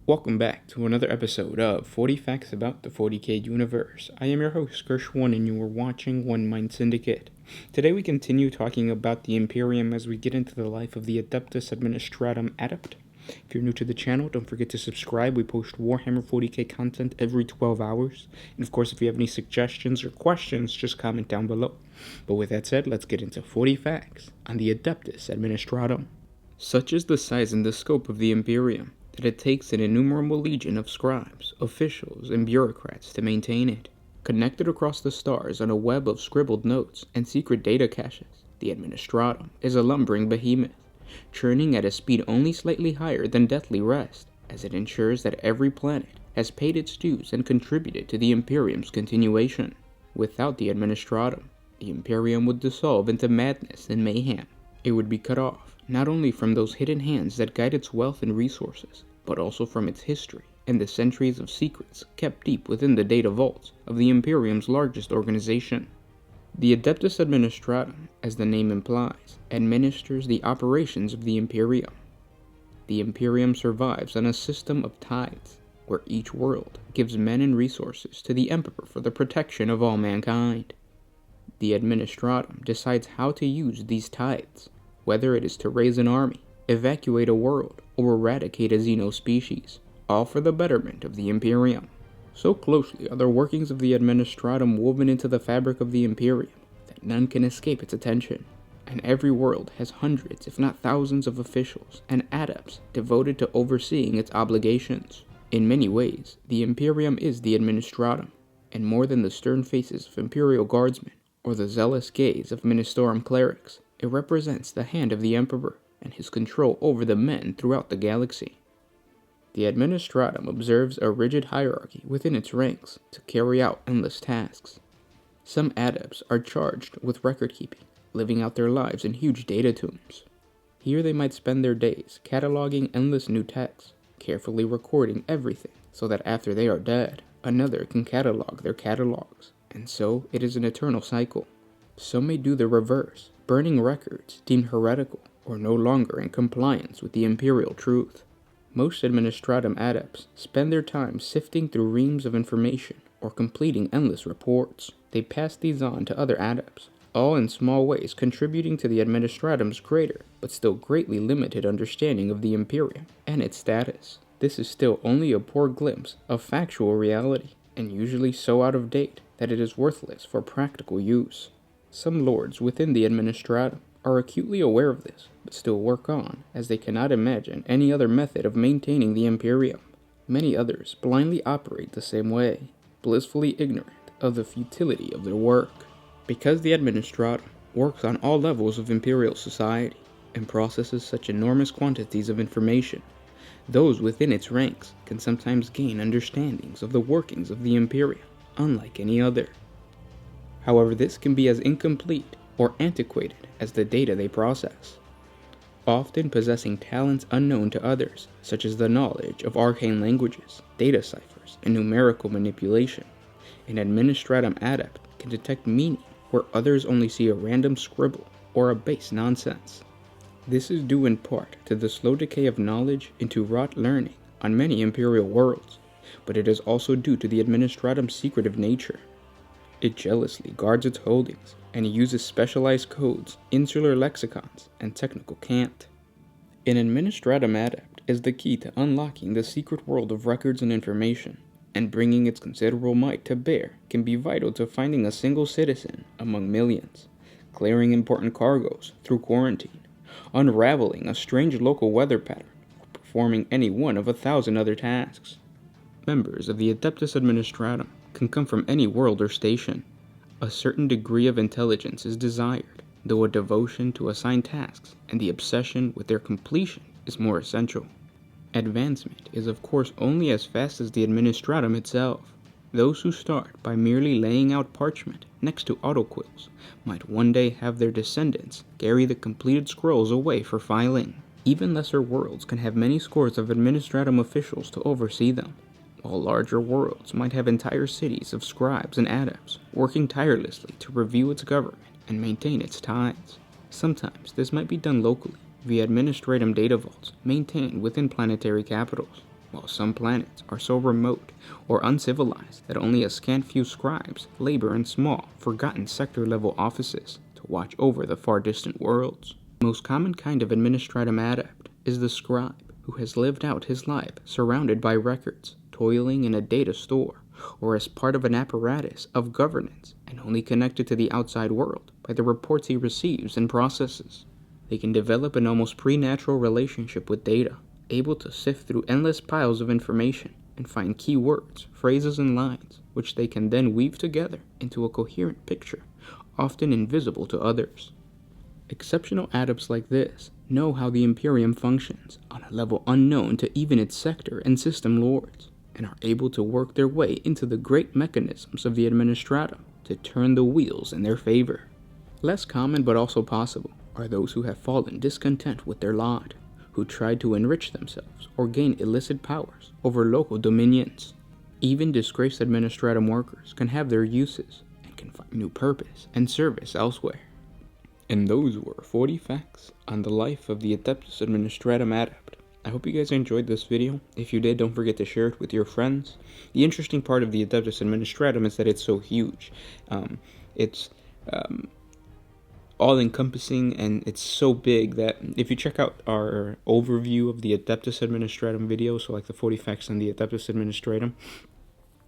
Welcome back to another episode of 40 Facts About the 40K Universe. I am your host, Gershwin, and you are watching One Mind Syndicate. Today we continue talking about the Imperium as we get into the life of the Adeptus Administratum Adept. If you're new to the channel, don't forget to subscribe. We post Warhammer 40K content every 12 hours. And of course, if you have any suggestions or questions, just comment down below. But with that said, let's get into 40 facts on the Adeptus Administratum. Such is the size and the scope of the Imperium that it takes an innumerable legion of scribes, officials, and bureaucrats to maintain it. Connected across the stars on a web of scribbled notes and secret data caches, the Administratum is a lumbering behemoth, churning at a speed only slightly higher than deathly rest, as it ensures that every planet has paid its dues and contributed to the Imperium's continuation. Without the Administratum, the Imperium would dissolve into madness and mayhem. It would be cut off, not only from those hidden hands that guide its wealth and resources, but also from its history and the centuries of secrets kept deep within the data vaults of the Imperium's largest organization. The Adeptus Administratum, as the name implies, administers the operations of the Imperium. The Imperium survives on a system of tithes, where each world gives men and resources to the Emperor for the protection of all mankind. The Administratum decides how to use these tithes, whether it is to raise an army, evacuate a world, or eradicate a xenospecies, all for the betterment of the Imperium. So closely are the workings of the Administratum woven into the fabric of the Imperium that none can escape its attention, and every world has hundreds if not thousands of officials and adepts devoted to overseeing its obligations. In many ways, the Imperium is the Administratum, and more than the stern faces of Imperial Guardsmen or the zealous gaze of Ministorum clerics, it represents the hand of the Emperor and his control over the men throughout the galaxy. The Administratum observes a rigid hierarchy within its ranks to carry out endless tasks. Some adepts are charged with record-keeping, living out their lives in huge data tombs. Here they might spend their days cataloging endless new texts, carefully recording everything so that after they are dead, another can catalog their catalogs, and so it is an eternal cycle. Some may do the reverse, burning records deemed heretical or no longer in compliance with the imperial truth. Most Administratum adepts spend their time sifting through reams of information or completing endless reports. They pass these on to other adepts, all in small ways contributing to the Administratum's greater, but still greatly limited understanding of the Imperium and its status. This is still only a poor glimpse of factual reality, and usually so out of date that it is worthless for practical use. Some lords within the Administratum are acutely aware of this, but still work on, as they cannot imagine any other method of maintaining the Imperium. Many others blindly operate the same way, blissfully ignorant of the futility of their work. Because the Administratum works on all levels of imperial society and processes such enormous quantities of information, those within its ranks can sometimes gain understandings of the workings of the Imperium, unlike any other. However, this can be as incomplete or antiquated as the data they process, often possessing talents unknown to others, such as the knowledge of arcane languages, data ciphers, and numerical manipulation. An Administratum adept can detect meaning where others only see a random scribble or a base nonsense. This is due in part to the slow decay of knowledge into rote learning on many imperial worlds, but it is also due to the Administratum's secretive nature. It jealously guards its holdings, and uses specialized codes, insular lexicons, and technical cant. An Administratum adept is the key to unlocking the secret world of records and information, and bringing its considerable might to bear can be vital to finding a single citizen among millions, clearing important cargoes through quarantine, unraveling a strange local weather pattern, or performing any one of 1,000 other tasks. Members of the Adeptus Administratum can come from any world or station. A certain degree of intelligence is desired, though a devotion to assigned tasks and the obsession with their completion is more essential. Advancement is of course only as fast as the Administratum itself. Those who start by merely laying out parchment next to autoquills might one day have their descendants carry the completed scrolls away for filing. Even lesser worlds can have many scores of Administratum officials to oversee them, while larger worlds might have entire cities of scribes and adepts working tirelessly to review its government and maintain its tithes. Sometimes this might be done locally via Administratum data vaults maintained within planetary capitals, while some planets are so remote or uncivilized that only a scant few scribes labor in small, forgotten sector-level offices to watch over the far-distant worlds. The most common kind of administratum adept is the scribe, who has lived out his life surrounded by records, toiling in a data store, or as part of an apparatus of governance, and only connected to the outside world by the reports he receives and processes. They can develop an almost preternatural relationship with data, able to sift through endless piles of information and find key words, phrases, and lines, which they can then weave together into a coherent picture, often invisible to others. Exceptional adepts like this know how the Imperium functions on a level unknown to even its sector and system lords, and are able to work their way into the great mechanisms of the Administratum to turn the wheels in their favor. Less common but also possible are those who have fallen discontent with their lot, who tried to enrich themselves or gain illicit powers over local dominions. Even disgraced Administratum workers can have their uses and can find new purpose and service elsewhere. And those were 40 facts on the life of the Adeptus Administratum Adept. I hope you guys enjoyed this video. If you did, don't forget to share it with your friends. The interesting part of the Adeptus Administratum is that it's so huge. It's all-encompassing, and it's so big that if you check out our overview of the Adeptus Administratum video, so like the 40 facts on the Adeptus Administratum,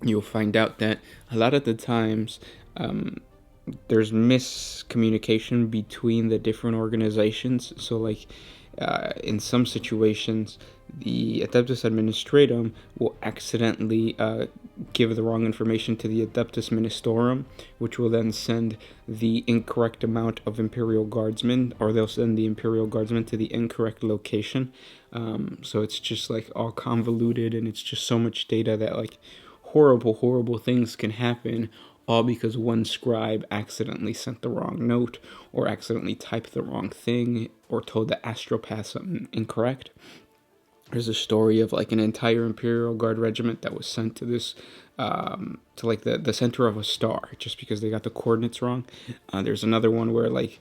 you'll find out that a lot of the times there's miscommunication between the different organizations. So like in some situations, the Adeptus Administratum will accidentally give the wrong information to the Adeptus Ministorum, which will then send the incorrect amount of Imperial Guardsmen, or they'll send the Imperial Guardsmen to the incorrect location. So it's just like all convoluted, and it's just so much data that like horrible things can happen, all because one scribe accidentally sent the wrong note, or accidentally typed the wrong thing, or told the astropath something incorrect. There's a story of like an entire Imperial Guard regiment that was sent to this, to like the center of a star, just because they got the coordinates wrong. There's another one where like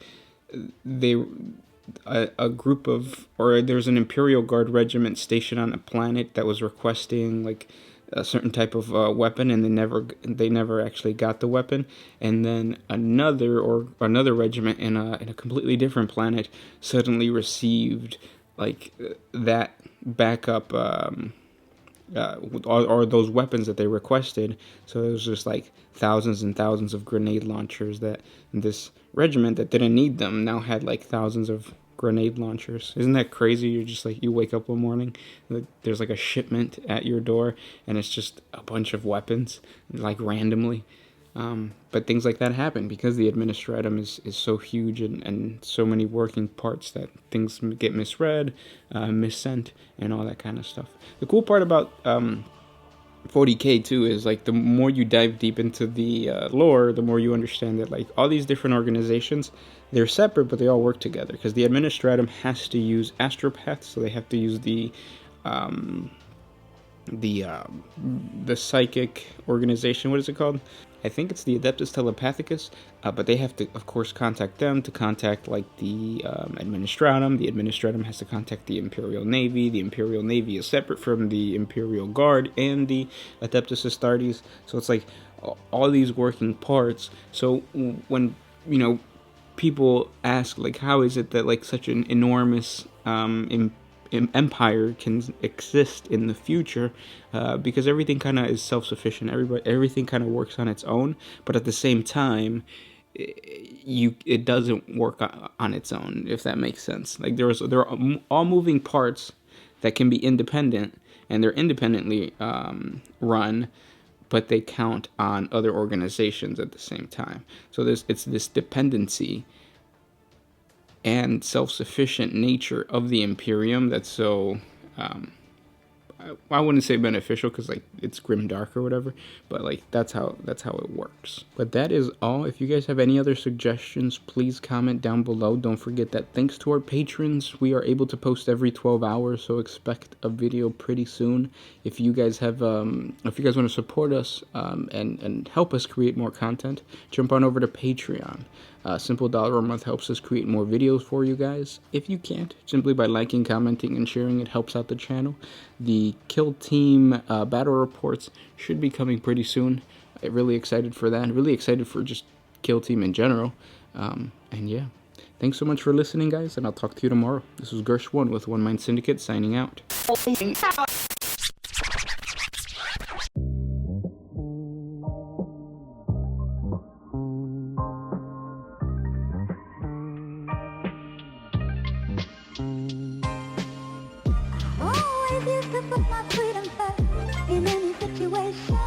a group of, or there's an Imperial Guard regiment stationed on a planet that was requesting like a certain type of weapon, and they never actually got the weapon. And then another regiment in a completely different planet suddenly received like that backup or those weapons that they requested. So it was just like thousands and thousands of grenade launchers that this regiment that didn't need them now had like thousands of grenade launchers. Isn't that crazy? You're just like, you wake up one morning, there's like a shipment at your door, and it's just a bunch of weapons, like randomly. But things like that happen because the Administratum is so huge and so many working parts that things get misread, missent, and all that kind of stuff. The cool part about 40K too is like the more you dive deep into the lore, the more you understand that like all these different organizations, they're separate but they all work together, because the Administratum has to use astropaths, so they have to use the psychic organization. What is it called? I think it's the Adeptus Telepathicus, but they have to, of course, contact them to contact, like, the Administratum. The Administratum has to contact the Imperial Navy. The Imperial Navy is separate from the Imperial Guard and the Adeptus Astartes. So it's, like, all these working parts. So when, people ask, like, how is it that, like, such an enormous empire can exist in the future, because everything kind of is self-sufficient. Everything kind of works on its own, but at the same time, it doesn't work on its own, if that makes sense. Like there are all moving parts that can be independent, and they're independently run, but they count on other organizations at the same time. So it's this dependency and self-sufficient nature of the Imperium that's so, I wouldn't say beneficial, because like it's grimdark or whatever, but like that's how it works. But that is all. If you guys have any other suggestions, please comment down below. Don't forget that thanks to our patrons, we are able to post every 12 hours, so expect a video pretty soon. If you guys have if you guys want to support us and help us create more content, jump on over to Patreon. Simple dollar a month helps us create more videos for you guys. If you can't, simply by liking, commenting, and sharing, it helps out the channel. The Kill Team battle reports should be coming pretty soon. I'm really excited for that. Really excited for just Kill Team in general. And yeah, thanks so much for listening, guys, and I'll talk to you tomorrow. This was Gersh1 with One Mind Syndicate signing out. Always used to put my freedom first in any situation.